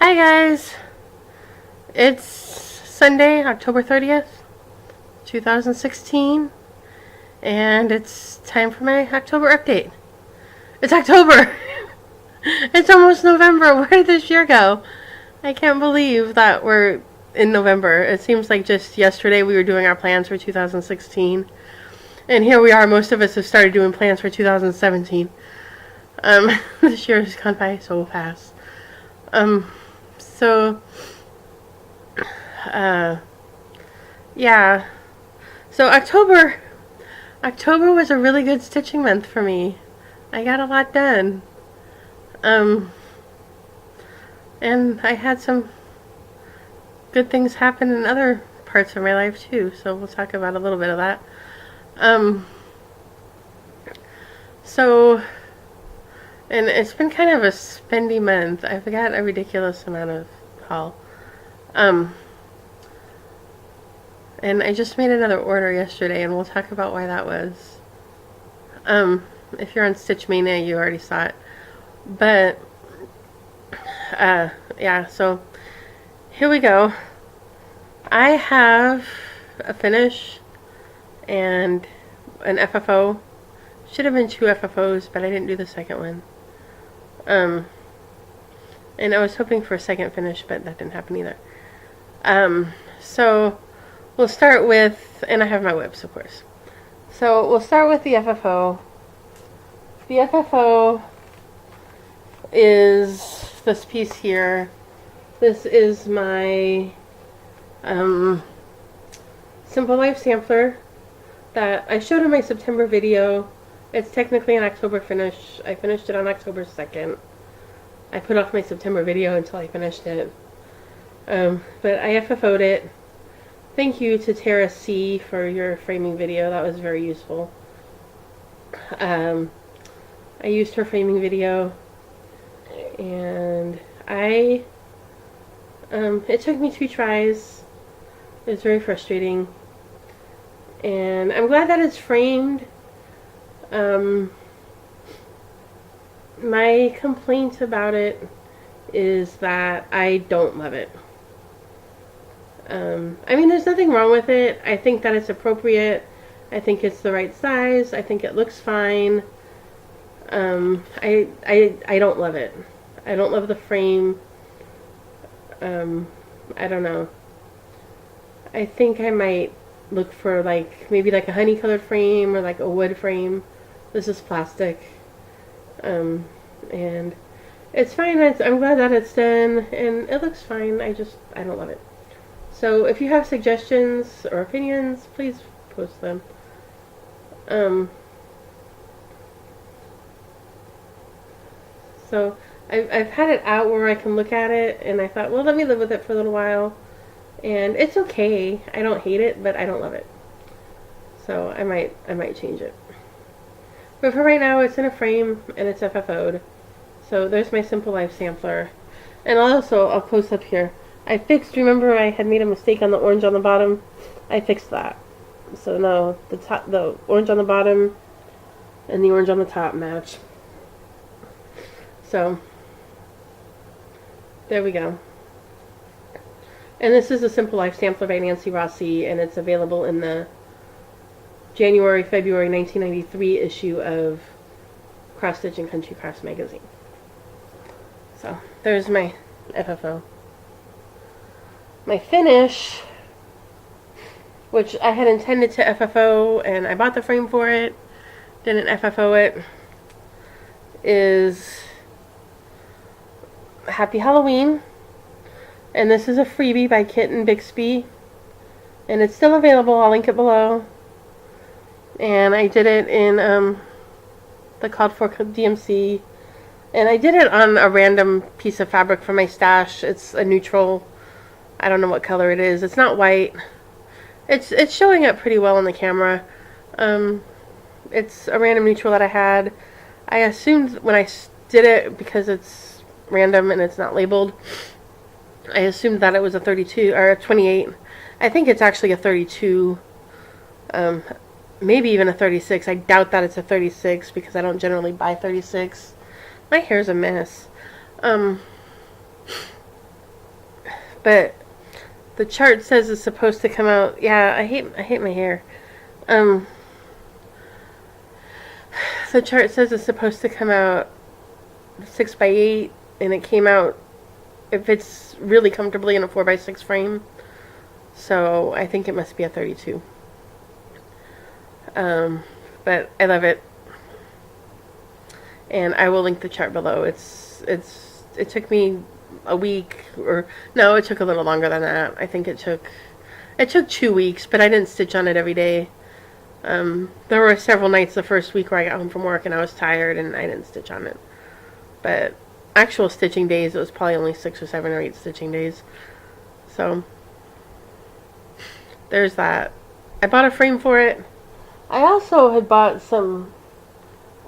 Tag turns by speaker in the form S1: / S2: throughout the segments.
S1: Hi guys, it's Sunday, October 30th, 2016, and it's time for my October update. It's October! It's almost November. Where did this year go? I can't believe that we're in November. It seems like just yesterday we were doing our plans for 2016, and here we are. Most of us have started doing plans for 2017. This year has gone by so fast. So, yeah. So October was a really good stitching month for me. I got a lot done. And I had some good things happen in other parts of my life too. So we'll talk about a little bit of that. And it's been kind of a spendy month. I've got a ridiculous amount of haul. And I just made another order yesterday, and we'll talk about why that was. If you're on Stitch Mania, you already saw it. But, yeah, so here we go. I have a finish and an FFO. Should have been 2 FFOs, but I didn't do the second one. And I was hoping for a second finish, but that didn't happen either. So we'll start with, and I have my WIPs, of course. So we'll start with the FFO. The FFO is this piece here. This is my Simple Life sampler that I showed in my September video. It's technically an October finish. I finished it on October 2nd. I put off my September video until I finished it. But I FFO'd it. Thank you to Tara C for your framing video. That was very useful. I used her framing video, and it took me 2 tries. It was very frustrating. And I'm glad that it's framed. My complaint about it is that I don't love it. I mean, there's nothing wrong with it. I think that it's appropriate. I think it's the right size. I think it looks fine. I don't love it. I don't love the frame. I don't know. I think I might look for maybe a honey colored frame or a wood frame. This is plastic. And it's fine. I'm glad that it's done, and it looks fine. I don't love it. So if you have suggestions or opinions, please post them. So I've had it out where I can look at it, and I thought, well, let me live with it for a little while. And it's okay. I don't hate it, but I don't love it. So I might change it. But for right now, it's in a frame, and it's FFO'd. So there's my Simple Life sampler. And I'll post up here. Remember I had made a mistake on the orange on the bottom? I fixed that. So now the orange on the bottom and the orange on the top match. So there we go. And this is a Simple Life sampler by Nancy Rossi, and it's available in the January-February 1993 issue of Cross Stitch and Country Crafts magazine. So there's my FFO. My finish, which I had intended to FFO, and I bought the frame for it, didn't FFO it, is Happy Halloween. And this is a freebie by Kit and Bixby, and it's still available. I'll link it below. And I did it in the called for DMC, and I did it on a random piece of fabric from my stash. It's a neutral. I don't know what color it is. It's not white. It's showing up pretty well on the camera. It's a random neutral that I had. I assumed when I did it, because it's random and it's not labeled, I assumed that it was a 32 or a 28. I think it's actually a 32. Maybe even a 36. I doubt that it's a 36 because I don't generally buy 36. My hair's a mess. But the chart says it's supposed to come out. Yeah, I hate my hair. Um, the chart says it's supposed to come out 6x8, and it came out, it fits really comfortably in a 4x6 frame. So I think it must be a 32. But I love it, and I will link the chart below. It took me a week, or no, it took a little longer than that. I think it took 2 weeks, but I didn't stitch on it every day. There were several nights the first week where I got home from work and I was tired and I didn't stitch on it. But actual stitching days, it was probably only 6 or 7 or 8 stitching days. So there's that. I bought a frame for it. I also had bought some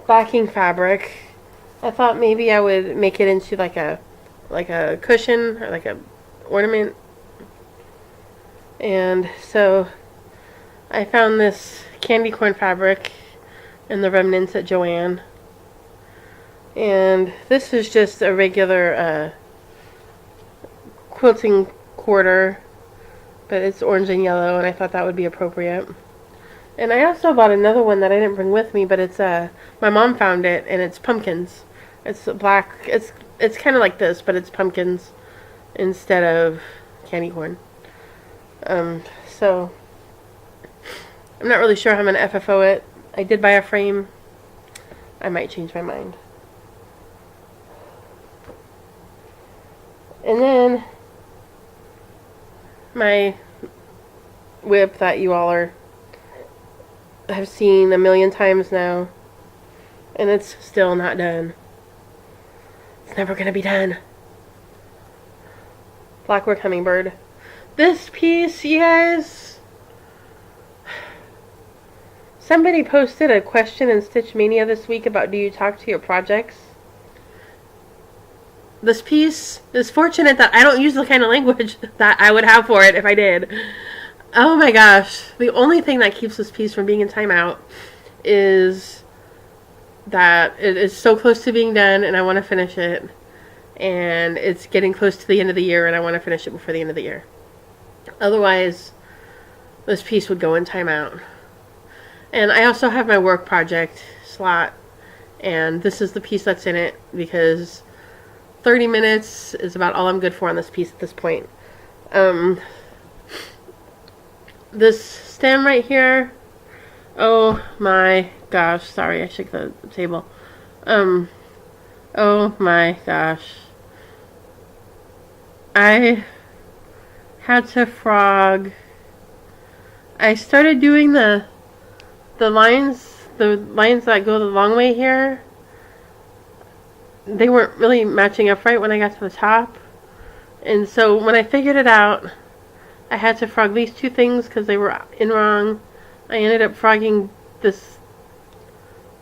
S1: backing fabric. I thought maybe I would make it into like a cushion or like a ornament. And so I found this candy corn fabric in the remnants at Joann. And this is just a regular quilting quarter, but it's orange and yellow, and I thought that would be appropriate. And I also bought another one that I didn't bring with me, but it's my mom found it, and it's pumpkins. It's black. It's kind of like this, but it's pumpkins instead of candy corn. So I'm not really sure how I'm going to FFO it. I did buy a frame. I might change my mind. And then my WIP that you all have seen a million times now, and it's still not done. It's never going to be done. Blackwork Hummingbird. This piece, you guys, somebody posted a question in Stitch Mania this week about, do you talk to your projects? This piece is fortunate that I don't use the kind of language that I would have for it if I did. Oh my gosh. The only thing that keeps this piece from being in timeout is that it is so close to being done and I want to finish it. And it's getting close to the end of the year and I want to finish it before the end of the year. Otherwise, this piece would go in timeout. And I also have my work project slot, and this is the piece that's in it because 30 minutes is about all I'm good for on this piece at this point. This stem right here, oh my gosh, sorry, I shook the table. Oh my gosh. I had to frog. I started doing the lines that go the long way here. They weren't really matching up right when I got to the top. And so when I figured it out, I had to frog these two things because they were in wrong. I ended up frogging this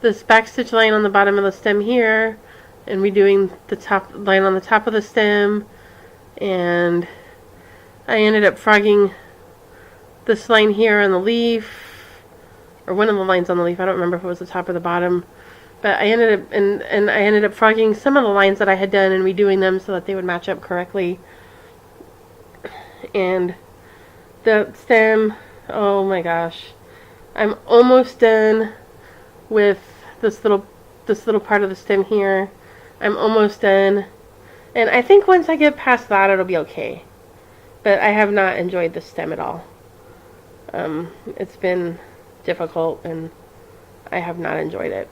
S1: backstitch line on the bottom of the stem here and redoing the top line on the top of the stem. And I ended up frogging this line here on the leaf, or one of the lines on the leaf. I don't remember if it was the top or the bottom. But I ended up and I ended up frogging some of the lines that I had done and redoing them so that they would match up correctly. And the stem, oh my gosh, I'm almost done with this little part of the stem here. I'm almost done, and I think once I get past that, it'll be okay. But I have not enjoyed the stem at all. It's been difficult, and I have not enjoyed it.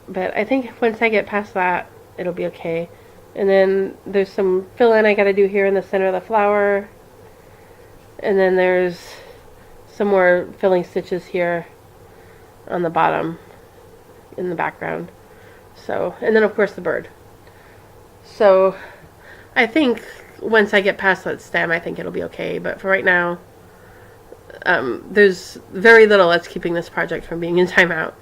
S1: But I think once I get past that, it'll be okay. And then there's some fill-in I gotta do here in the center of the flower. And then there's some more filling stitches here on the bottom in the background. So, and then of course the bird. So I think once I get past that stem, I think it'll be okay. But for right now, there's very little that's keeping this project from being in timeout.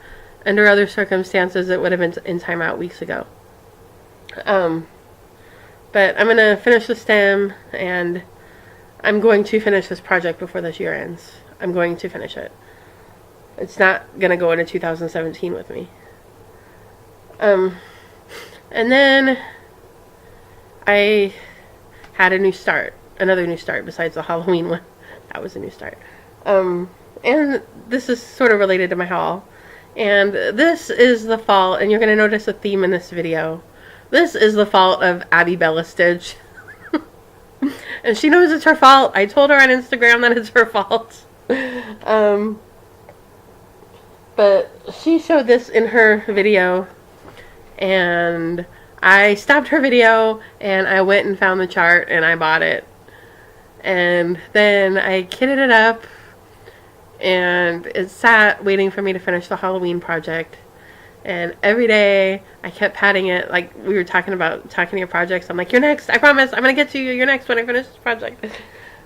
S1: Under other circumstances, it would have been in timeout weeks ago. But I'm going to finish the stem, and I'm going to finish this project before this year ends. I'm going to finish it. It's not going to go into 2017 with me. And then I had a new start, another new start besides the Halloween one. That was a new start. And this is sort of related to my haul. And this is the fault, and you're going to notice a theme in this video. This is the fault of Abby Bella Stitch. And she knows it's her fault. I told her on Instagram that it's her fault. But she showed this in her video, and I stopped her video, and I went and found the chart, and I bought it. And then I kitted it up, and it sat waiting for me to finish the Halloween project. And every day I kept patting it, like we were talking to your projects. I'm like, you're next, I promise, I'm going to get to you, you're next when I finish this project.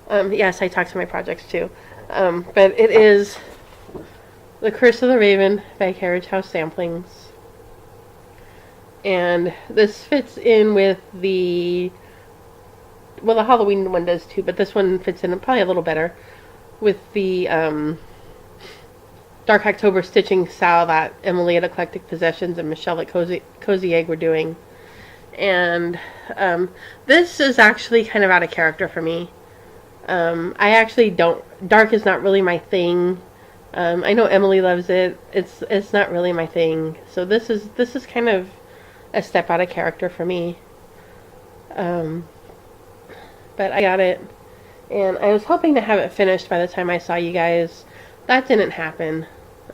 S1: Yes, I talk to my projects too. But it is The Curse of the Raven by Carriage House Samplings. And this fits in with the Halloween one does too, but this one fits in probably a little better with the Dark October stitching style that Emily at Eclectic Possessions and Michelle at Cozy Egg were doing. And this is actually kind of out of character for me. I actually dark is not really my thing. I know Emily loves it. It's not really my thing. So this is kind of a step out of character for me. But I got it, and I was hoping to have it finished by the time I saw you guys. That didn't happen.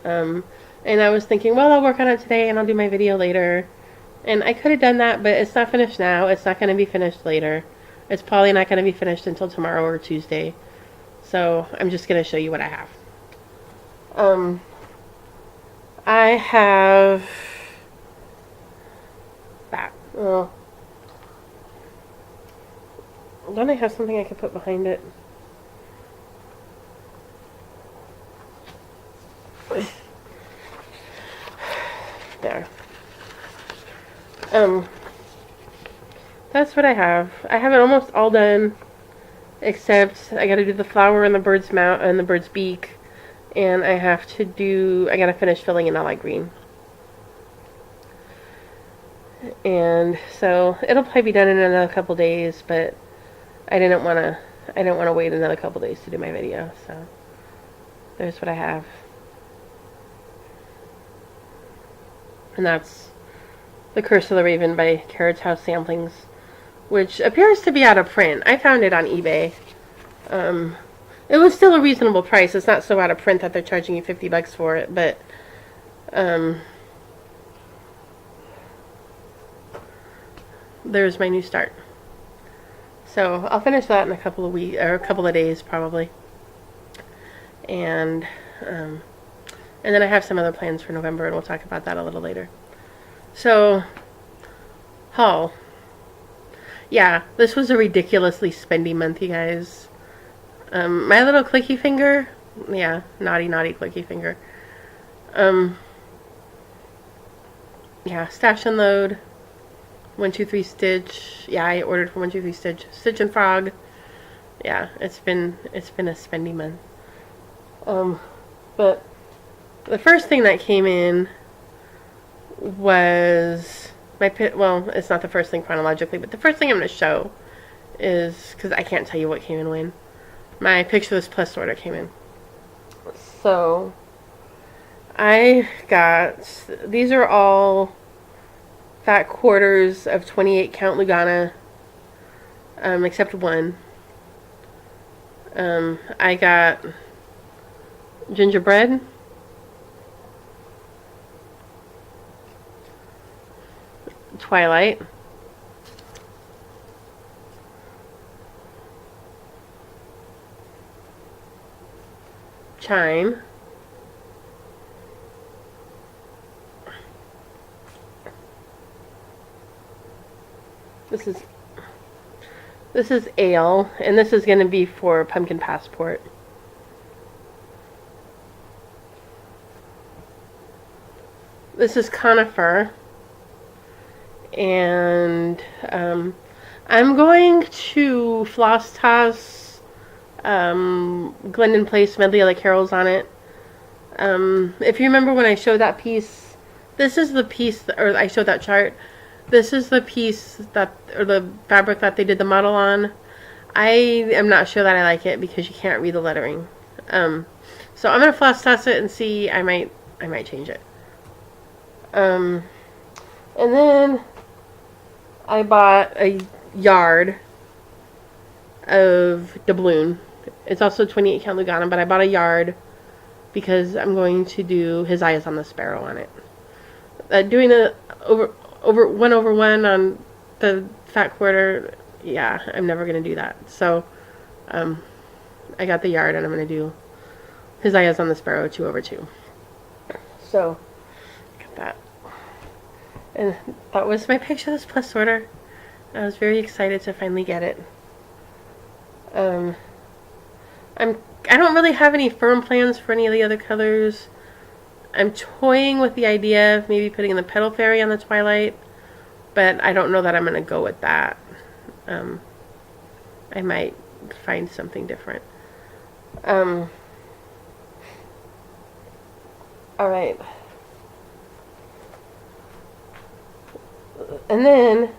S1: And I was thinking, well, I'll work on it today and I'll do my video later. And I could have done that, but it's not finished now. It's not going to be finished later. It's probably not going to be finished until tomorrow or Tuesday. So I'm just going to show you what I have. I have that. Oh. Don't I have something I could put behind it? There. That's what I have. I have it almost all done, except I gotta do the flower and the bird's mouth and the bird's beak, and I gotta finish filling in all that green. And so it'll probably be done in another couple days, but I didn't want to wait another couple days to do my video, so there's what I have. And that's The Curse of the Raven by Carriage House Samplings, which appears to be out of print. I found it on eBay. It was still a reasonable price. It's not so out of print that they're charging you $50 for it, but there's my new start. So I'll finish that in a couple of weeks or a couple of days probably. And then I have some other plans for November, and we'll talk about that a little later. So, haul. Yeah, this was a ridiculously spendy month, you guys. My little clicky finger. Yeah, naughty clicky finger. Yeah, Stash and Load. 123 Stitch. Yeah, I ordered from 123 Stitch. Stitch and Frog. Yeah, it's been a spendy month. But the first thing that came in was well, it's not the first thing chronologically, but the first thing I'm going to show is, because I can't tell you what came in when, my Pictureless Plus order came in. So I got, these are all fat quarters of 28 count Lugana, except one. I got gingerbread, Twilight, Chime, this is Ale, and this is going to be for Pumpkin Passport. This is Conifer, and I'm going to Floss Toss Glendon Place Medley of the Carols on it. If you remember when I showed that piece, this is the piece, or I showed that chart. This is the piece that, or the fabric that they did the model on. I am not sure that I like it because you can't read the lettering. So I'm gonna floss toss it and see. I might change it. And then I bought a yard of doubloon. It's also 28 count Lugana, but I bought a yard because I'm going to do His Eye is on the Sparrow on it. Doing a over 1/1 on the fat quarter, yeah, I'm never gonna do that. So I got the yard and I'm gonna do His Eye is on the Sparrow 2/2. So got that. And that was my Pictureless Plus order. I was very excited to finally get it. I don't really have any firm plans for any of the other colors. I'm toying with the idea of maybe putting the Petal Fairy on the Twilight, but I don't know that I'm going to go with that. I might find something different. Alright. And then,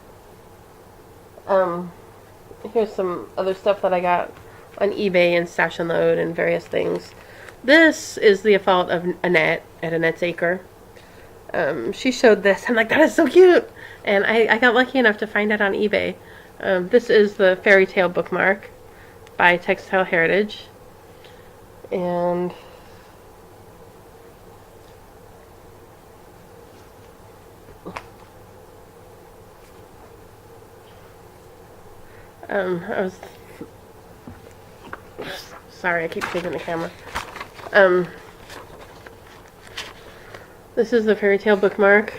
S1: here's some other stuff that I got on eBay and Stash and Load and various things. This is the fault of Annette at Annette's Acre. She showed this. I'm like, that is so cute! And I got lucky enough to find it on eBay. This is the Fairy Tale bookmark by Textile Heritage. And I was sorry, I keep taking the camera. This is the Fairy Tale bookmark.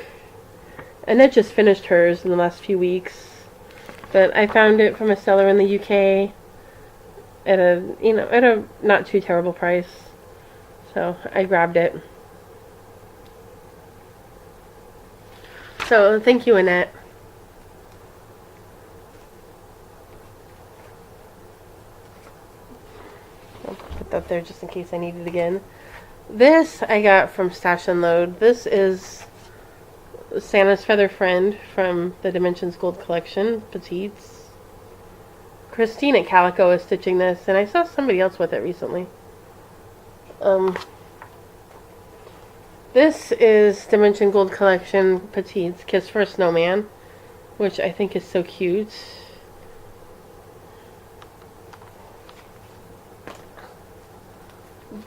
S1: Annette just finished hers in the last few weeks, but I found it from a seller in the UK at a not too terrible price, so I grabbed it. So thank you, Annette. I'll put that there just in case I need it again. This I got from Stash and Load. This is Santa's Feather Friend from the Dimensions Gold Collection, Petites. Christine at Calico is stitching this, and I saw somebody else with it recently. This is Dimension Gold Collection Petites, Kiss for a Snowman, which I think is so cute.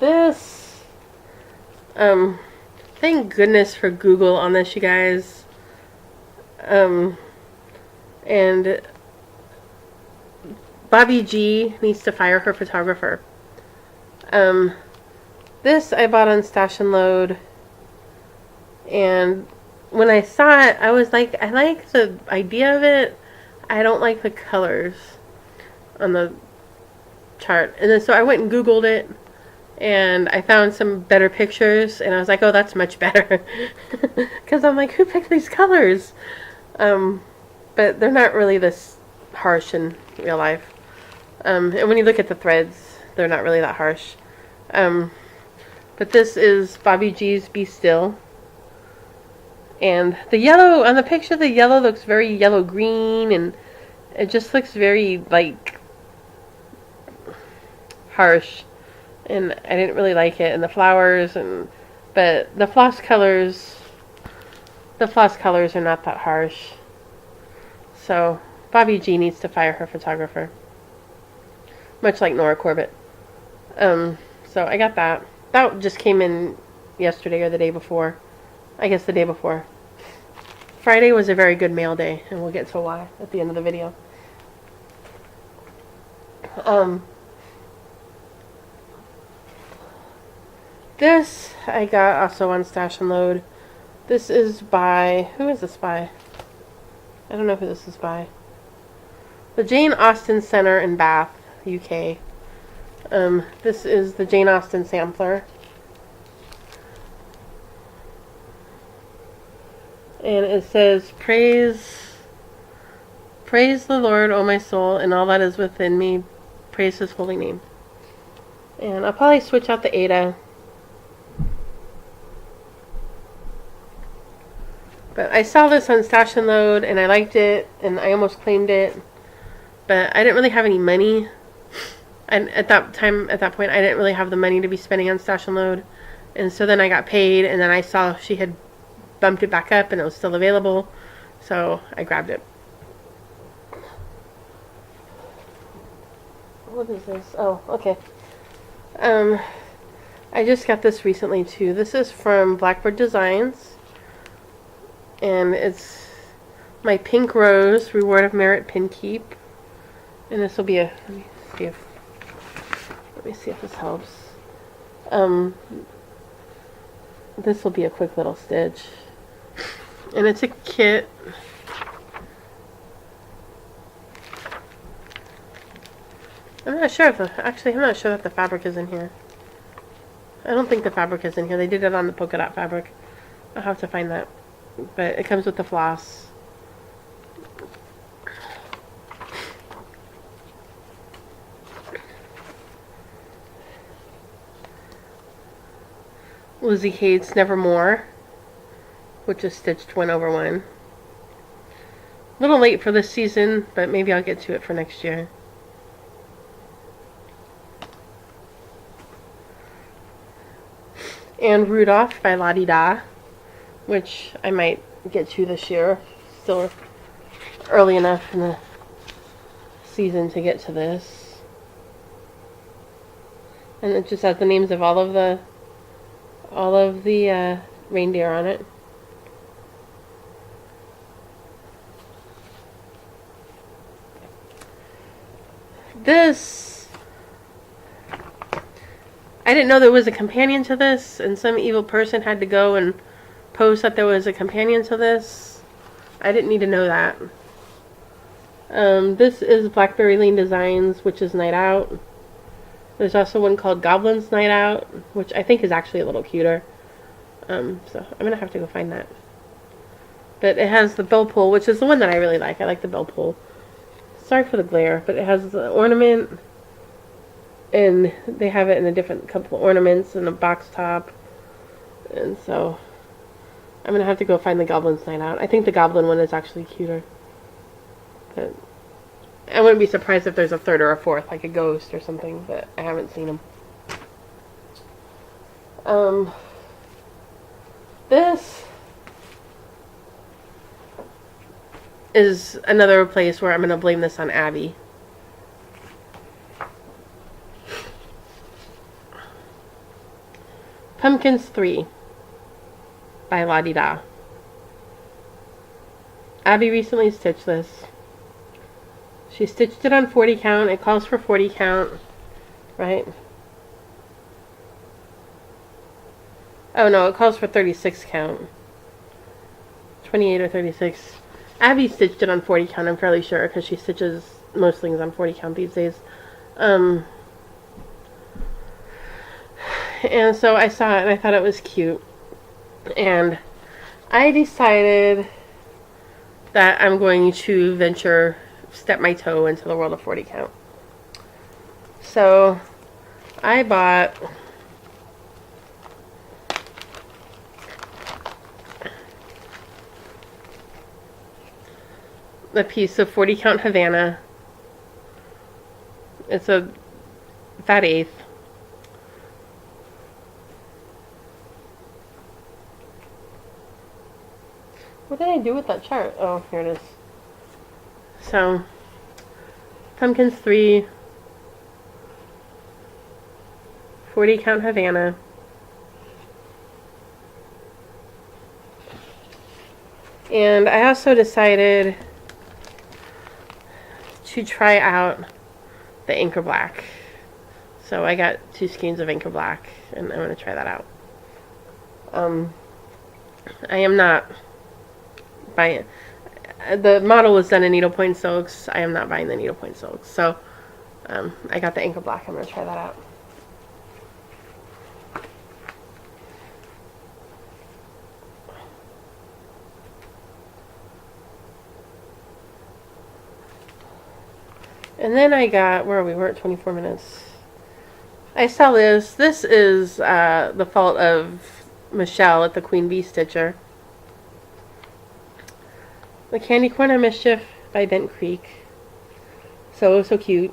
S1: This, thank goodness for Google on this, you guys. And Bobby G needs to fire her photographer. This I bought on Stash and Load, and when I saw it, I was like, I like the idea of it. I don't like the colors on the chart. And then so I went and Googled it, and I found some better pictures, and I was like, oh, that's much better. Because I'm like, who picked these colors? But they're not really this harsh in real life. And when you look at the threads, they're not really that harsh. But this is Bobby G's Be Still. And the yellow, on the picture, the yellow looks very yellow-green, and it just looks very, like, harsh. And I didn't really like it. And the flowers, but the floss colors are not that harsh. So Bobby G needs to fire her photographer, much like Nora Corbett. So I got that. That just came in yesterday or the day before. I guess the day before. Friday was a very good mail day, and we'll get to why at the end of the video. This I got also on Stash and Load. This is by, who is this by? I don't know who this is by. The Jane Austen Centre in Bath, UK. This is the Jane Austen sampler. And it says, Praise the Lord, O my soul, and all that is within me. Praise His holy name. And I'll probably switch out the Ada. But I saw this on Stash and Load, and I liked it, and I almost claimed it. but I didn't really have any money. And at that point, I didn't really have the money to be spending on Stash and Load. And so then I got paid, and then I saw she had bumped it back up and it was still available. So I grabbed it. What is this? Oh, okay. I just got this recently too. This is from Blackbird Designs. And it's my Pink Rose Reward of Merit Pin Keep. And this will be a, let me see if this helps. This will be a quick little stitch. And it's a kit. I'm not sure if I'm not sure that the fabric is in here. I don't think the fabric is in here. They did it on the polka dot fabric. I'll have to find that. But it comes with the floss. Lizzie Hates Nevermore, which is stitched 1/1. A little late for this season, but maybe I'll get to it for next year. And Rudolph by La Di Da, which I might get to this year. Still early enough in the season to get to this. And it just has the names of all of the reindeer on it. This, I didn't know there was a companion to this, and some evil person had to go and post that there was a companion to this. I didn't need to know that. This is Blackberry Lane Designs, which is Night Out. There's also one called Goblin's Night Out, which I think is actually a little cuter. So I'm going to have to go find that. But it has the bell pull, which is the one that I really like. I like the bell pull. Sorry for the glare, but it has the ornament, and they have it in a different couple of ornaments and a box top. And so I'm going to have to go find the Goblin's Night Out. I think the Goblin one is actually cuter. But I wouldn't be surprised if there's a third or a fourth, like a ghost or something, but I haven't seen them. This is another place where I'm going to blame this on Abby. Pumpkins 3 by La Di Da. Abby recently stitched this. She stitched it on 40 count. It calls for 40 count, right? Oh no, it calls for 36 count. 28 or 36. Abby stitched it on 40 count, I'm fairly sure, because she stitches most things on 40 count these days. And so I saw it and I thought it was cute. And I decided that I'm going to step my toe into the world of 40 count. So I bought a piece of 40 count Havana. It's a fat eighth. What did I do with that chart? Oh, here it is. So, Pumpkins 3, 40 count Havana. And I also decided to try out the Anchor Black. So I got 2 skeins of Anchor Black, and I'm going to try that out. I am not buying. The model was done in needlepoint silks. I am not buying the needlepoint silks. So I got the Anchor Black. I'm going to try that out. And then I got, where are we? We're at 24 minutes. I saw this. This is the fault of Michelle at the Queen Bee Stitcher. The Candy Corn of Mischief by Bent Creek. So cute.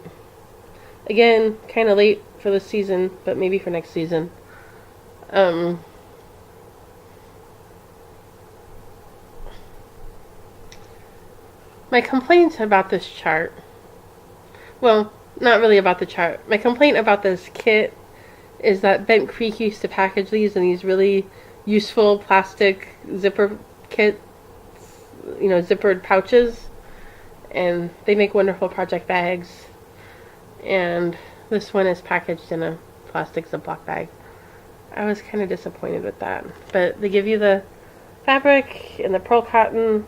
S1: Again, kind of late for this season, but maybe for next season. My complaint about this chart, well, not really about the chart. My complaint about this kit is that Bent Creek used to package these in these really useful plastic zipper kits, zippered pouches. And they make wonderful project bags. And this one is packaged in a plastic Ziploc bag. I was kind of disappointed with that. But they give you the fabric and the pearl cotton.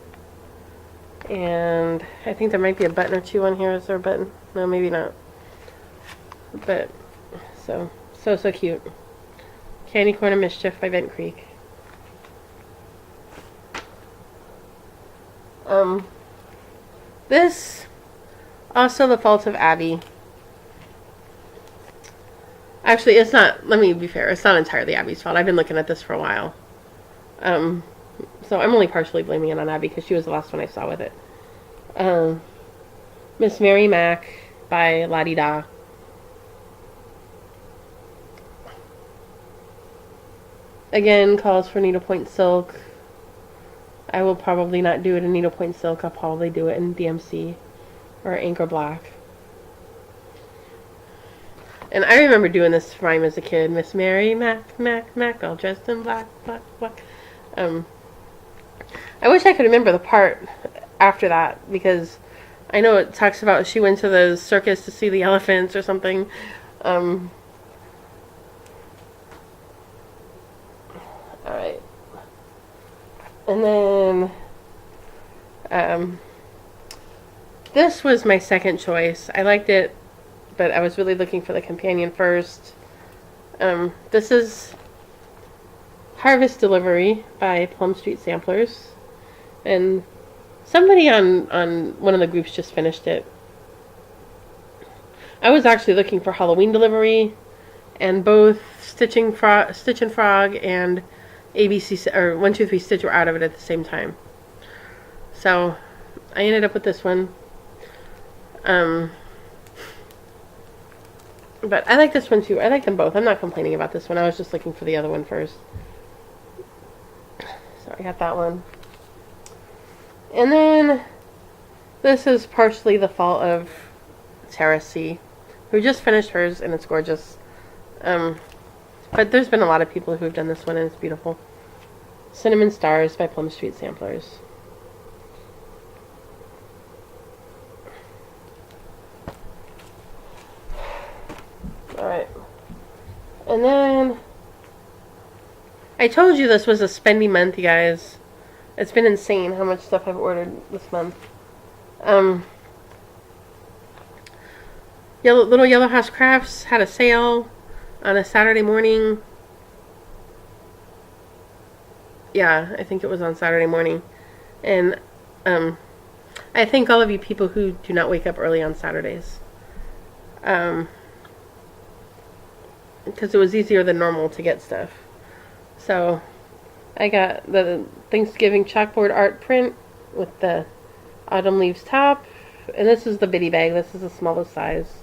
S1: And I think there might be a button or two on here. Is there a button? No, maybe not. But, so cute. Candy Corn of Mischief by Bent Creek. This, also The Fault of Abby. Actually, it's not, let me be fair, it's not entirely Abby's fault. I've been looking at this for a while. So I'm only partially blaming it on Abby because she was the last one I saw with it. Miss Mary Mac by La-Di Da. Again, calls for needlepoint silk. I will probably not do it in needlepoint silk. I'll probably do it in DMC or Anchor Black. And I remember doing this rhyme as a kid. Miss Mary Mac, Mac, Mac, all dressed in black, black, black. I wish I could remember the part after that, because I know it talks about she went to the circus to see the elephants or something. Alright. And then, this was my second choice. I liked it, but I was really looking for the companion first. This is Harvest Delivery by Plum Street Samplers. And somebody on one of the groups just finished it. I was actually looking for Halloween Delivery, and both Stitch and Frog and ABC or 1, 2, 3 Stitch were out of it at the same time. So I ended up with this one. But I like this one too. I like them both. I'm not complaining about this one. I was just looking for the other one first. So I got that one. And then this is partially the fault of Tara C, who just finished hers, and it's gorgeous. But there's been a lot of people who have done this one, and it's beautiful. Cinnamon Stars by Plum Street Samplers. Alright. And then I told you this was a spendy month, you guys. It's been insane how much stuff I've ordered this month. Little Yellow House Crafts had a sale on a Saturday morning. Yeah, I think it was on Saturday morning. And I thank all of you people who do not wake up early on Saturdays. Because it was easier than normal to get stuff. So I got the Thanksgiving chalkboard art print with the autumn leaves top. And this is the bitty bag. This is the smallest size.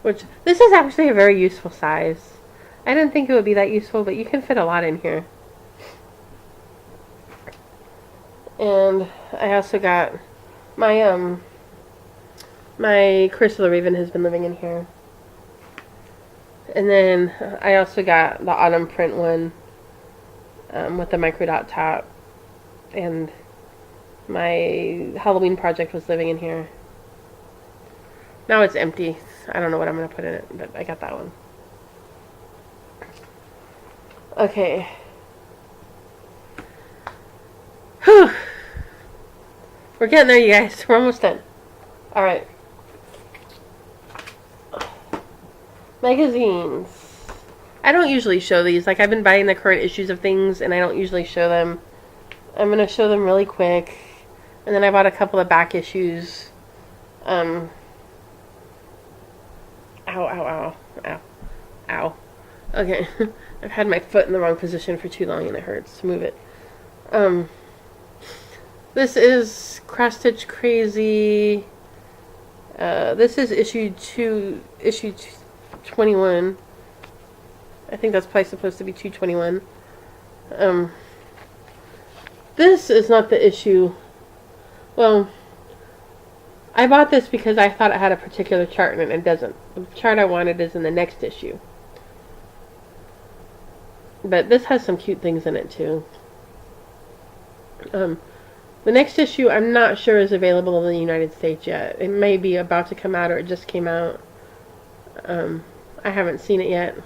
S1: Which, this is actually a very useful size. I didn't think it would be that useful, but you can fit a lot in here. And I also got my, my Curse of the Raven has been living in here. And then I also got the autumn print one with the micro dot top. And my Halloween project was living in here. Now it's empty. I don't know what I'm going to put in it, but I got that one. Okay. Whew. We're getting there, you guys. We're almost done. Alright. Magazines. I don't usually show these. Like, I've been buying the current issues of things, and I don't usually show them. I'm going to show them really quick. And then I bought a couple of back issues. Ow, ow, ow. Ow. Ow. Okay. I've had my foot in the wrong position for too long, and it hurts to move it. This is Cross Stitch Crazy This is issue 21. I think that's probably supposed to be 221. This is not the issue. Well, I bought this because I thought it had a particular chart and it doesn't. The chart I wanted is in the next issue. But this has some cute things in it too. The next issue I'm not sure is available in the United States yet. It may be about to come out or it just came out. I haven't seen it yet.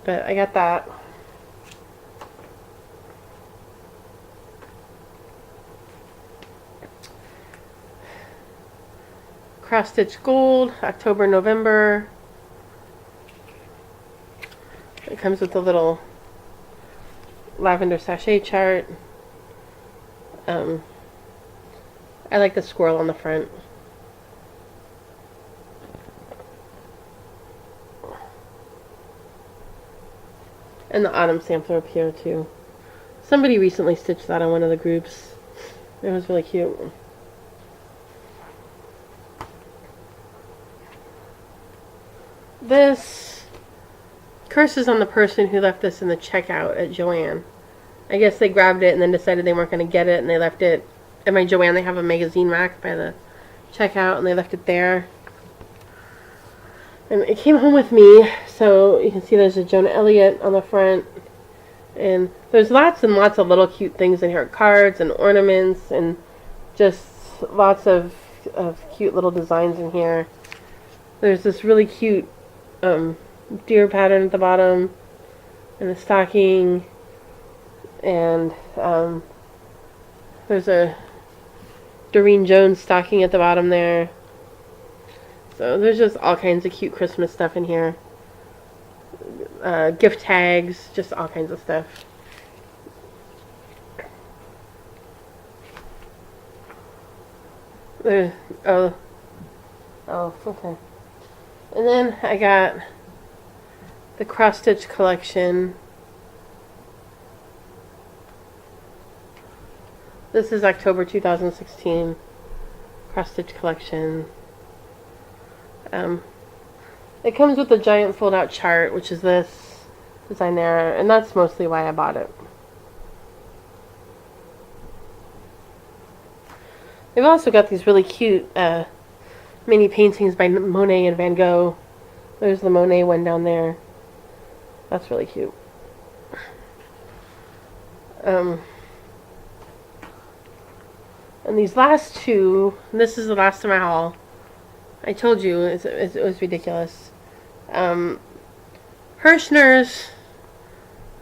S1: But I got that. Cross Stitch Gold, October, November. It comes with a little lavender sachet chart. I like the squirrel on the front. And the autumn sampler up here too. Somebody recently stitched that on one of the groups. It was really cute. This curses on the person who left this in the checkout at Joann. I guess they grabbed it and then decided they weren't going to get it, and they left it at my Joann. They have a magazine rack by the checkout, and they left it there. And it came home with me, so you can see there's a Jonah Elliott on the front. And there's lots and lots of little cute things in here. Cards and ornaments and just lots of cute little designs in here. There's this really cute deer pattern at the bottom. And a stocking. And there's a Doreen Jones stocking at the bottom there. So there's just all kinds of cute Christmas stuff in here. Gift tags, just all kinds of stuff. Oh, okay. And then I got the cross stitch collection. This is October 2016 cross stitch collection. It comes with a giant fold-out chart, which is this design there, and that's mostly why I bought it. They've also got these really cute mini paintings by Monet and Van Gogh. There's the Monet one down there. That's really cute. And these last two, this is the last of my haul. I told you it was ridiculous. Hirschner's,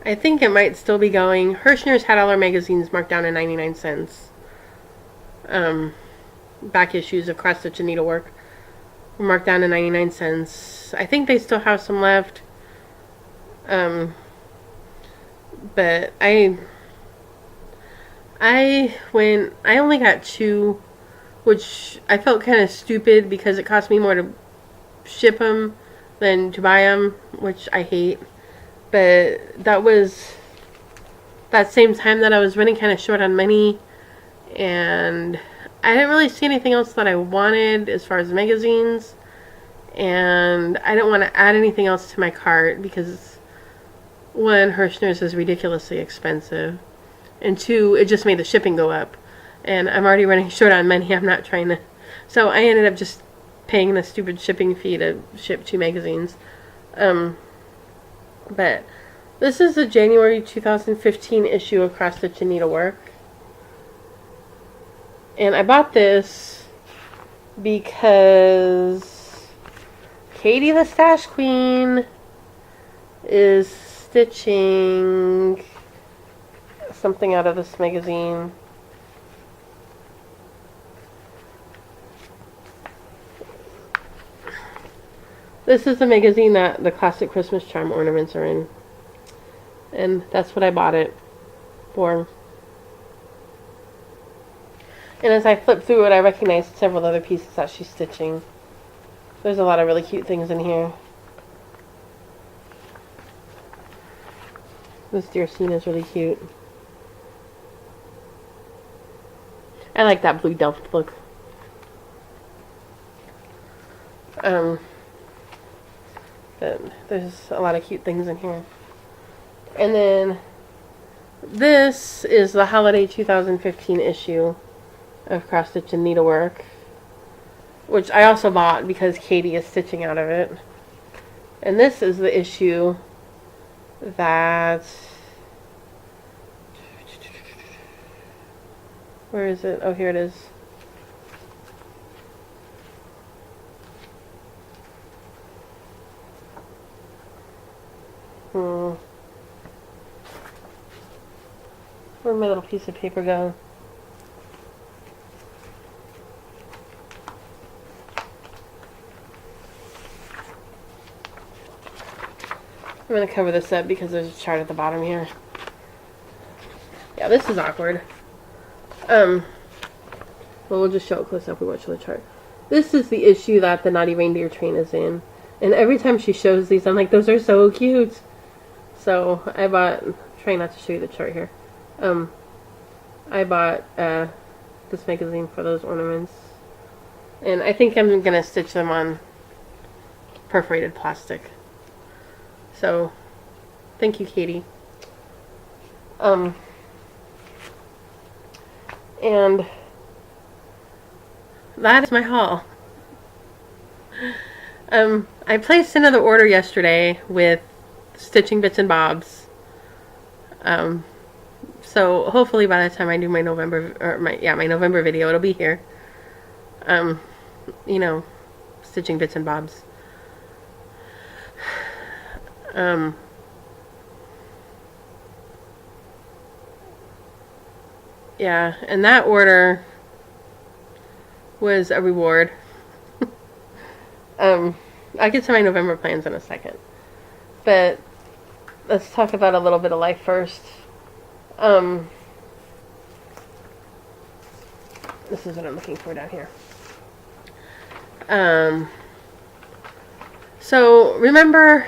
S1: I think it might still be going. Hirschner's had all our magazines marked down to 99 cents. Back issues of cross stitch and needlework were marked down to 99 cents. I think they still have some left. But I only got two, which I felt kind of stupid because it cost me more to ship them than to buy them, which I hate. But that was that same time that I was running kind of short on money, and I didn't really see anything else that I wanted as far as magazines, and I didn't want to add anything else to my cart because, one, Hirschner's is ridiculously expensive, and two, it just made the shipping go up. And I'm already running short on money. I'm not trying to... So I ended up just paying the stupid shipping fee to ship 2 magazines. But this is the January 2015 issue of Cross Stitch and Needlework. And I bought this because Katie the Stash Queen is stitching something out of this magazine. This is the magazine that the classic Christmas charm ornaments are in. And that's what I bought it for. And as I flipped through it, I recognized several other pieces that she's stitching. There's a lot of really cute things in here. This deer scene is really cute. I like that blue Delft look. There's a lot of cute things in here. And then this is the holiday 2015 issue of Cross Stitch and Needlework, which I also bought because Katie is stitching out of it. And this is the issue that... Where is it? Oh, here it is. Where'd my little piece of paper go? I'm going to cover this up because there's a chart at the bottom here. Yeah, this is awkward. Well, we'll just show it close up. We won't show the chart. This is the issue that the Naughty Reindeer train is in. And every time she shows these, I'm like, those are so cute. So I bought, trying not to show you the chart here. I bought this magazine for those ornaments. And I think I'm going to stitch them on perforated plastic. So, thank you, Katie. And that is my haul. I placed another order yesterday with Stitching Bits and Bobs. So hopefully by the time I do my November, or my November video, it'll be here. You know, Stitching Bits and Bobs. Yeah, and that order was a reward. I'll get to my November plans in a second. But let's talk about a little bit of life first. This is what I'm looking for down here. So remember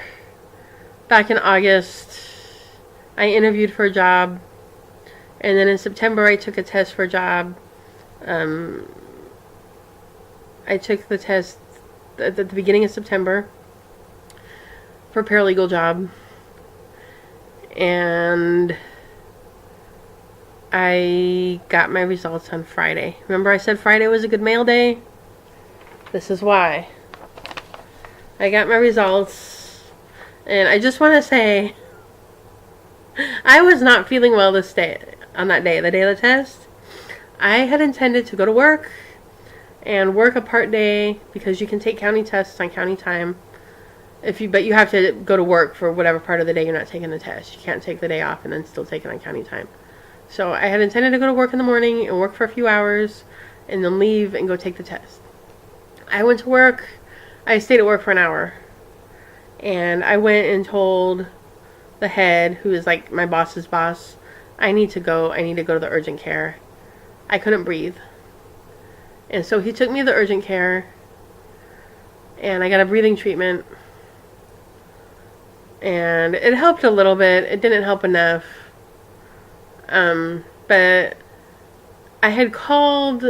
S1: back in August, I interviewed for a job, and then in September I took a test for a job. I took the test at the beginning of September for a paralegal job, and I got my results on Friday. Remember I said Friday was a good mail day? This is why. I got my results, and I just want to say I was not feeling well this day, on that day, the day of the test. I had intended to go to work and work a part day because you can take county tests on county time. But you have to go to work for whatever part of the day you're not taking the test. You can't take the day off and then still take it on county time. So I had intended to go to work in the morning and work for a few hours and then leave and go take the test. I went to work. I stayed at work for an hour. And I went and told the head, who is like my boss's boss, I need to go to the urgent care. I couldn't breathe. And so he took me to the urgent care, and I got a breathing treatment, and it helped a little bit. It didn't help enough. But I had called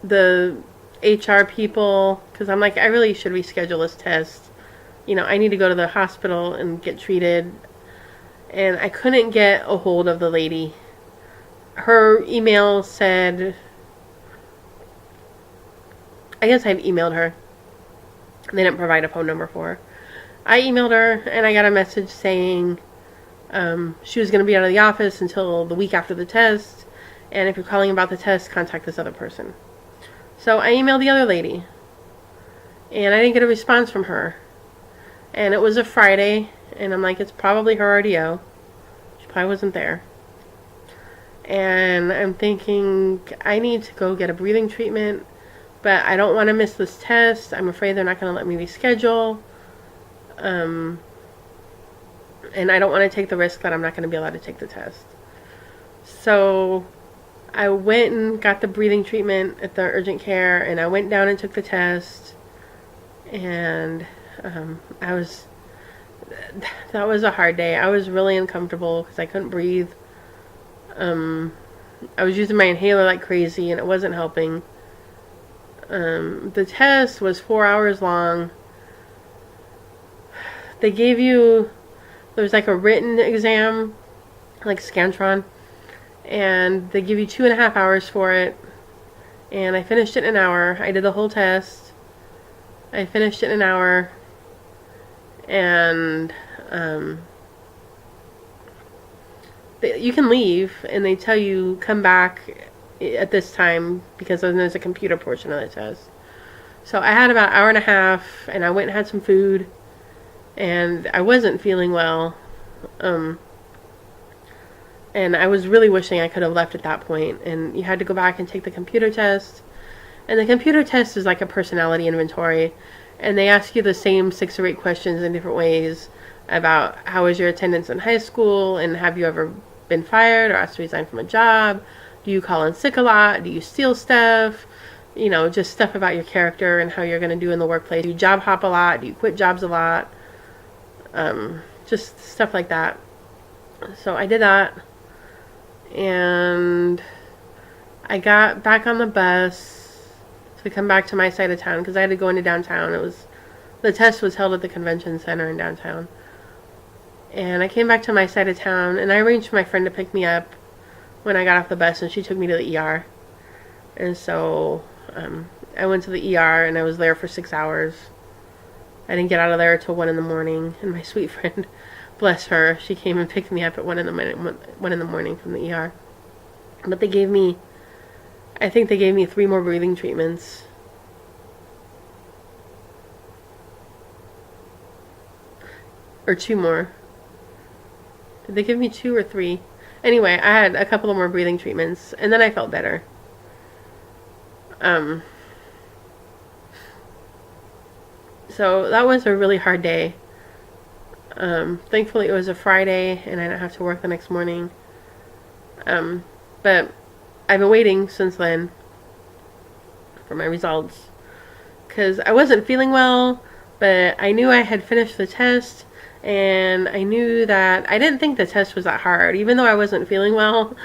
S1: the HR people because I'm like, I really should reschedule this test. You know, I need to go to the hospital and get treated. And I couldn't get a hold of the lady. Her email said, I guess I'd emailed her. They didn't provide a phone number for her. I emailed her, and I got a message saying she was going to be out of the office until the week after the test, and if you're calling about the test, contact this other person. So I emailed the other lady, and I didn't get a response from her. And it was a Friday, and I'm like, it's probably her RDO. She probably wasn't there. And I'm thinking, I need to go get a breathing treatment, but I don't want to miss this test. I'm afraid they're not going to let me reschedule. And I don't want to take the risk that I'm not going to be allowed to take the test. So I went and got the breathing treatment at the urgent care, and I went down and took the test. And that was a hard day. I was really uncomfortable because I couldn't breathe. I was using my inhaler like crazy, and it wasn't helping. The test was 4 hours long. They gave you, there was like a written exam, like Scantron, and they give you 2.5 hours for it. And I finished it in an hour. I did the whole test. I finished it in an hour. And you can leave, and they tell you come back at this time because then there's a computer portion of the test. So I had about an hour and a half, and I went and had some food, and I wasn't feeling well. And I was really wishing I could have left at that point. And you had to go back and take the computer test. And the computer test is like a personality inventory. And they ask you the same 6 or 8 questions in different ways about how was your attendance in high school, and have you ever been fired or asked to resign from a job? Do you call in sick a lot? Do you steal stuff? You know, just stuff about your character and how you're going to do in the workplace. Do you job hop a lot? Do you quit jobs a lot? Just stuff like that. So I did that. And I got back on the bus to come back to my side of town because I had to go into downtown. The test was held at the convention center in downtown. And I came back to my side of town, and I arranged for my friend to pick me up when I got off the bus, and she took me to the ER. And so I went to the ER, and I was there for 6 hours. I didn't get out of there till 1 in the morning, and my sweet friend, bless her, she came and picked me up at 1 in the morning from the ER. But I think they gave me 3 more breathing treatments. Or 2 more. Did they give me 2 or 3? Anyway, I had a couple of more breathing treatments, and then I felt better. So that was a really hard day. Thankfully it was a Friday, and I didn't have to work the next morning. But I've been waiting since then for my results, because I wasn't feeling well, but I knew I had finished the test, and I knew that I didn't think the test was that hard. Even though I wasn't feeling well,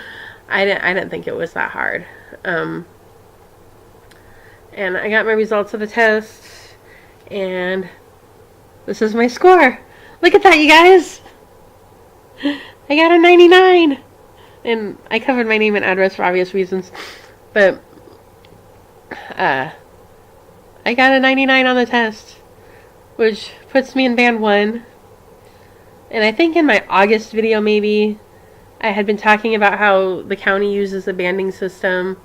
S1: I didn't think it was that hard. And I got my results of the test, and this is my score. Look at that, you guys! I got a 99! And I covered my name and address for obvious reasons, but I got a 99 on the test, which puts me in band 1. And I think in my August video, maybe, I had been talking about how the county uses the banding system,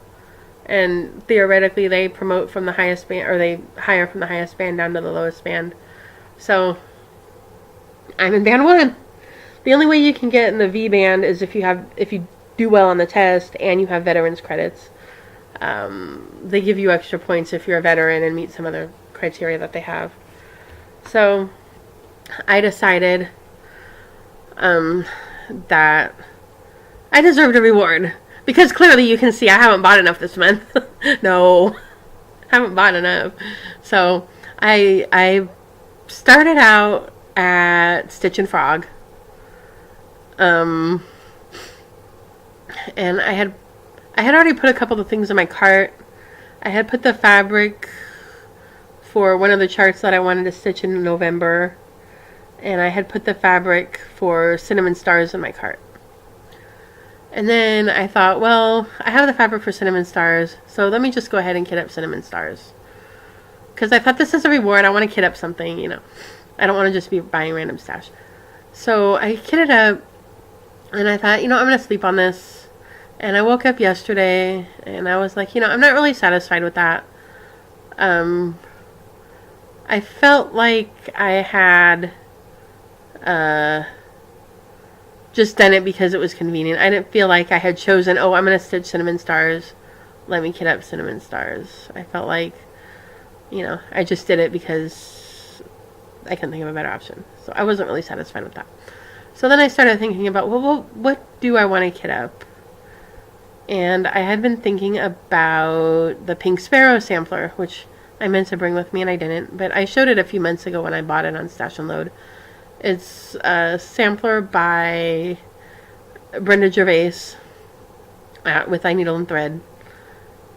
S1: and theoretically they promote from the highest band, or they hire from the highest band down to the lowest band. So I'm in band 1. The only way you can get in the V band is if you do well on the test and you have veterans credits. They give you extra points if you're a veteran and meet some other criteria that they have. So I decided that I deserved a reward, because clearly you can see I haven't bought enough this month. No, haven't bought enough. So I started out at Stitch and Frog. And I had already put a couple of things in my cart. I had put the fabric for one of the charts that I wanted to stitch in November, and I had put the fabric for Cinnamon Stars in my cart. And then I thought, well, I have the fabric for Cinnamon Stars, so let me just go ahead and kit up Cinnamon Stars. Because I thought, this is a reward. I want to kit up something, you know. I don't want to just be buying random stash. So I kitted up, and I thought, I'm going to sleep on this. And I woke up yesterday, and I was like, I'm not really satisfied with that. I felt like I had just done it because it was convenient. I didn't feel like I had chosen, I'm going to stitch Cinnamon Stars. Let me kit up Cinnamon Stars. I felt like, I just did it because I couldn't think of a better option. So I wasn't really satisfied with that. So then I started thinking about, well, what do I want to kit up? And I had been thinking about the Pink Sparrow sampler, which I meant to bring with me and I didn't. But I showed it a few months ago when I bought it on Stash and Load. It's a sampler by Brenda Gervais with I Needle and Thread.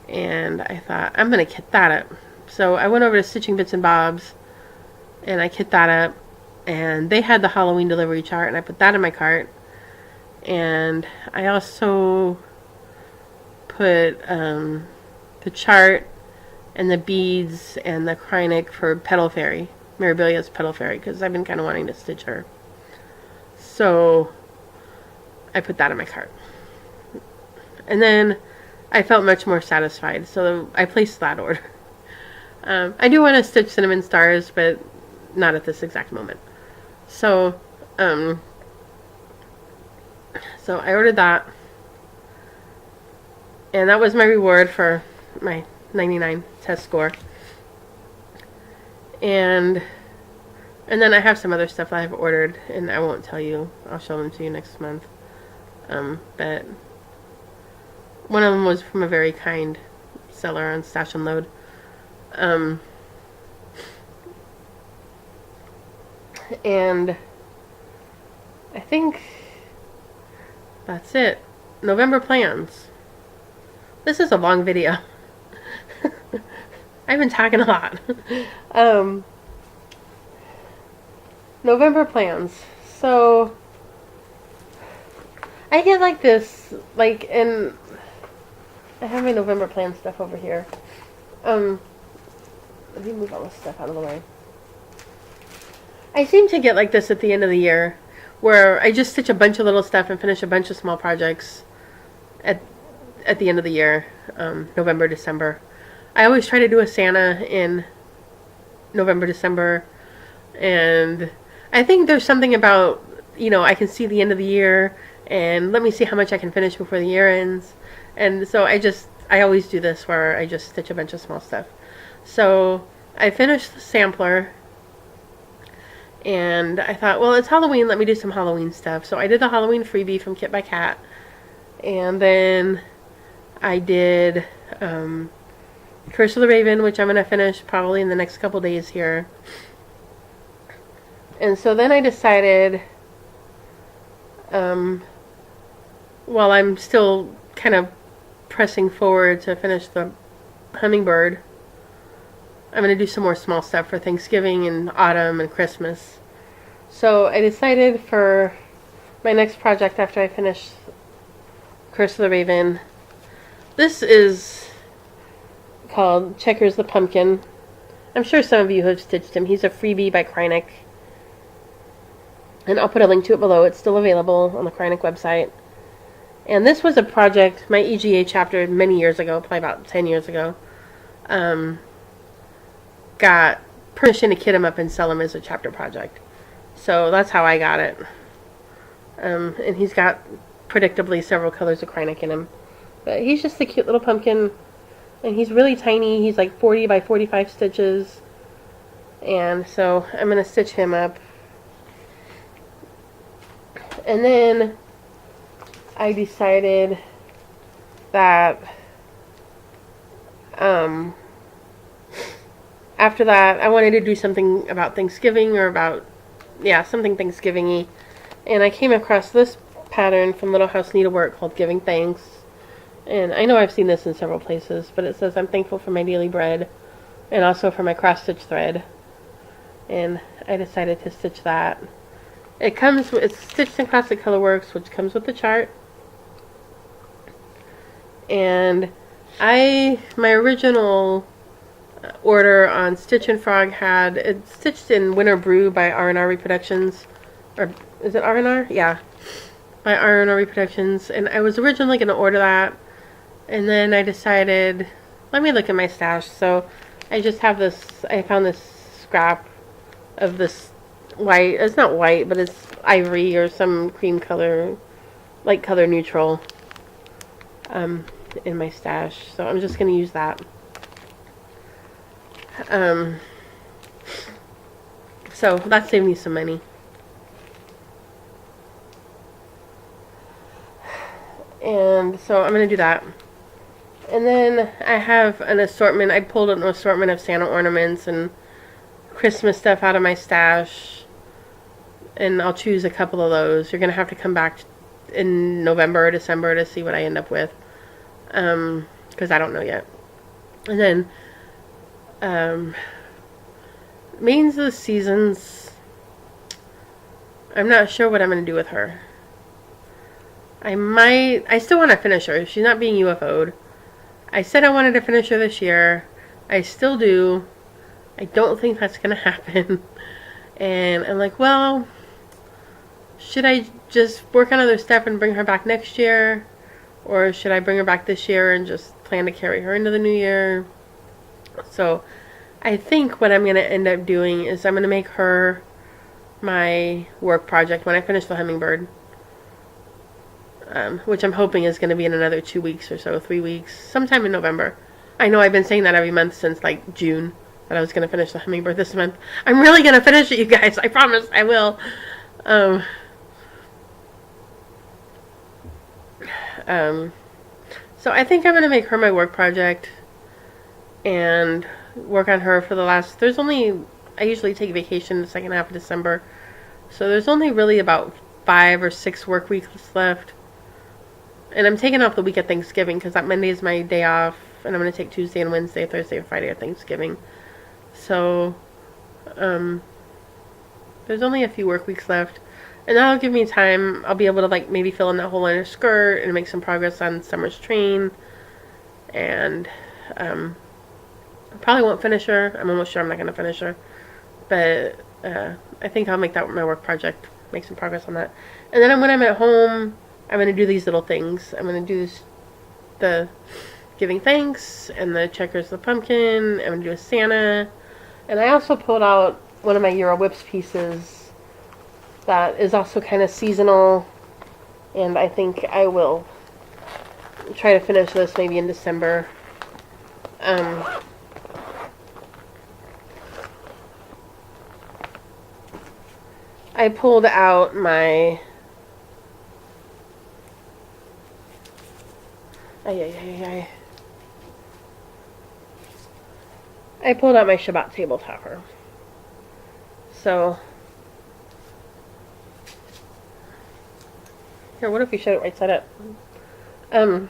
S1: and I thought, I'm going to kit that up. So I went over to Stitching Bits and Bobs, and I kit that up, and they had the Halloween delivery chart, and I put that in my cart. And I also put the chart and the beads and the Krynic for Petal Fairy, Mirabilia's Petal Fairy, because I've been kind of wanting to stitch her. So I put that in my cart. And then I felt much more satisfied, so I placed that order. I do want to stitch Cinnamon Stars, but not at this exact moment. So, so I ordered that, and that was my reward for my 99 test score. And then I have some other stuff that I've ordered, and I won't tell you. I'll show them to you next month. But one of them was from a very kind seller on Stash and Load. And I think that's it. November plans. This is a long video. I've been talking a lot. November plans. So I get like this, like, and I have my November plan stuff over here. Let me move all this stuff out of the way. I seem to get like this at the end of the year, where I just stitch a bunch of little stuff and finish a bunch of small projects at the end of the year, November, December. I always try to do a Santa in November, December, and I think there's something about, you know, I can see the end of the year, and let me see how much I can finish before the year ends. And so I always do this where I just stitch a bunch of small stuff. So I finished the sampler, and I thought, well, it's Halloween, let me do some Halloween stuff. So I did the Halloween freebie from Kit by Kat, and then I did Curse of the Raven, which I'm going to finish probably in the next couple days here. And so then I decided, while I'm still kind of pressing forward to finish the Hummingbird, I'm going to do some more small stuff for Thanksgiving and autumn and Christmas. So I decided for my next project after I finish Curse of the Raven, this is called Checkers the Pumpkin. I'm sure some of you have stitched him. He's a freebie by Krynic. And I'll put a link to it below. It's still available on the Krynic website. And this was a project, my EGA chapter many years ago, probably about 10 years ago, got permission to kit him up and sell him as a chapter project. So that's how I got it. And he's got, predictably, several colors of Krynic in him. But he's just a cute little pumpkin. And he's really tiny. He's like 40 by 45 stitches. And so I'm going to stitch him up. And then I decided that after that I wanted to do something about Thanksgiving, or about, yeah, something Thanksgiving-y. And I came across this pattern from Little House Needlework called Giving Thanks. And I know I've seen this in several places, but it says, I'm thankful for my daily bread, and also for my cross-stitch thread. And I decided to stitch that. It's stitched in Classic Colorworks, which comes with the chart. And my original order on Stitch and Frog had it stitched in Winter Brew by R&R Reproductions, or is it R&R? Yeah, by R&R Reproductions. And I was originally going to order that, and then I decided, let me look at my stash. So I just have this, I found this scrap of this white, it's not white, but it's ivory or some cream color, light color neutral, in my stash. So I'm just going to use that. So that saved me some money. And so I'm going to do that. And then I have an assortment. I pulled an assortment of Santa ornaments and Christmas stuff out of my stash. And I'll choose a couple of those. You're going to have to come back in November or December to see what I end up with. Because I don't know yet. And then, means of the seasons, I'm not sure what I'm going to do with her. I still want to finish her. She's not being UFO'd. I said I wanted to finish her this year. I still do. I don't think that's going to happen. And I'm like, well, should I just work on other stuff and bring her back next year? Or should I bring her back this year and just plan to carry her into the new year? So I think what I'm going to end up doing is I'm going to make her my work project when I finish the hummingbird. Which I'm hoping is going to be in another 2 weeks or so, 3 weeks, sometime in November. I know I've been saying that every month since like June, that I was going to finish the hummingbird this month. I'm really going to finish it, you guys. I promise I will. So I think I'm going to make her my work project and work on her for the last, I usually take vacation the second half of December. So there's only really about 5 or 6 work weeks left. And I'm taking off the week of Thanksgiving because that Monday is my day off. And I'm going to take Tuesday and Wednesday, Thursday and Friday of Thanksgiving. So, there's only a few work weeks left. And that'll give me time. I'll be able to like maybe fill in that whole inner skirt and make some progress on Summer's train. And, I probably won't finish her. I'm almost sure I'm not going to finish her. But, I think I'll make that my work project. Make some progress on that. And then when I'm at home, I'm going to do these little things. I'm going to do the giving thanks and the checkers the pumpkin. I'm going to do a Santa. And I also pulled out one of my Euro WIPs pieces that is also kind of seasonal. And I think I will try to finish this maybe in December. I pulled out my... I pulled out my Shabbat table topper. So... Here, what if we showed it right side up? I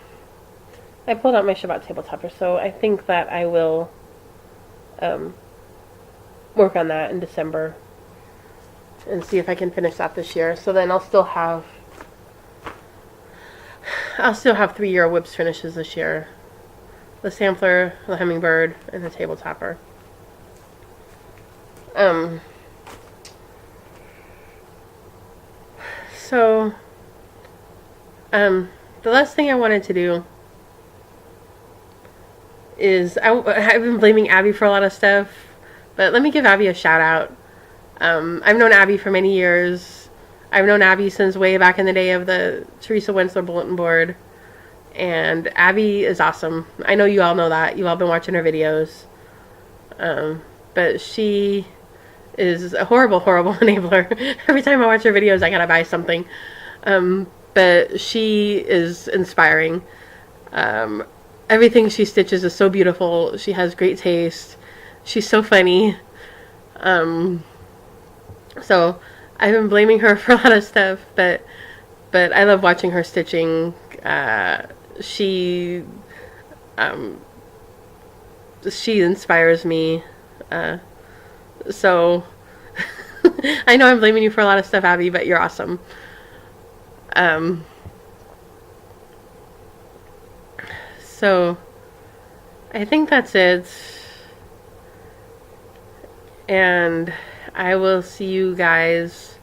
S1: pulled out my Shabbat table topper, so I think that I will work on that in December and see if I can finish that this year. So then I'll still have 3 Euro WIPs finishes this year. The sampler, the hummingbird, and the table topper. So, the last thing I wanted to do is, I've been blaming Abby for a lot of stuff, but let me give Abby a shout out. I've known Abby for many years. I've known Abby since way back in the day of the Teresa Wensler bulletin board. And Abby is awesome. I know you all know that. You all been watching her videos. But she is a horrible, horrible enabler. Every time I watch her videos, I gotta buy something. But she is inspiring. Everything she stitches is so beautiful. She has great taste. She's so funny. So I've been blaming her for a lot of stuff, but I love watching her stitching. She inspires me. So I know I'm blaming you for a lot of stuff, Abby, but you're awesome. So I think that's it. And I will see you guys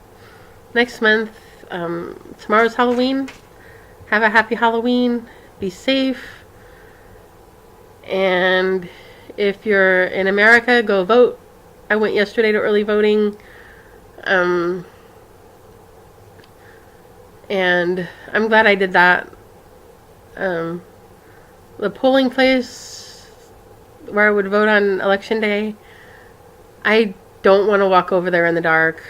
S1: next month. Tomorrow's Halloween. Have a happy Halloween. Be safe. And if you're in America, go vote. I went yesterday to early voting. And I'm glad I did that. The polling place where I would vote on election day, I don't want to walk over there in the dark.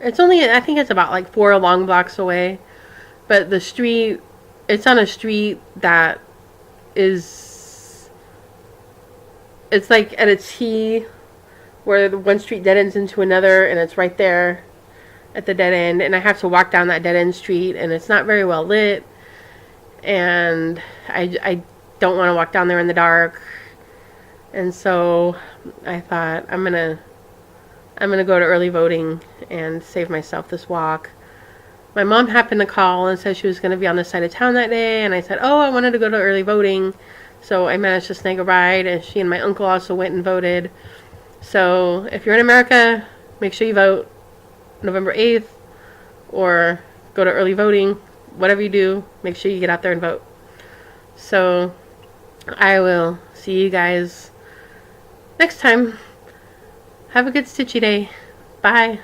S1: It's only, I think it's about like 4 long blocks away. But the street, it's on a street that is, it's like at a T where the one street dead ends into another, and it's right there at the dead end. And I have to walk down that dead end street, and it's not very well lit. And I don't want to walk down there in the dark. And so I thought I'm gonna go to early voting and save myself this walk. My mom happened to call and said she was going to be on this side of town that day, and I said, oh, I wanted to go to early voting. So I managed to snag a ride, and she and my uncle also went and voted. So if you're in America, make sure you vote November 8th, or go to early voting. Whatever you do, make sure you get out there and vote. So I will see you guys next time. Have a good stitchy day. Bye.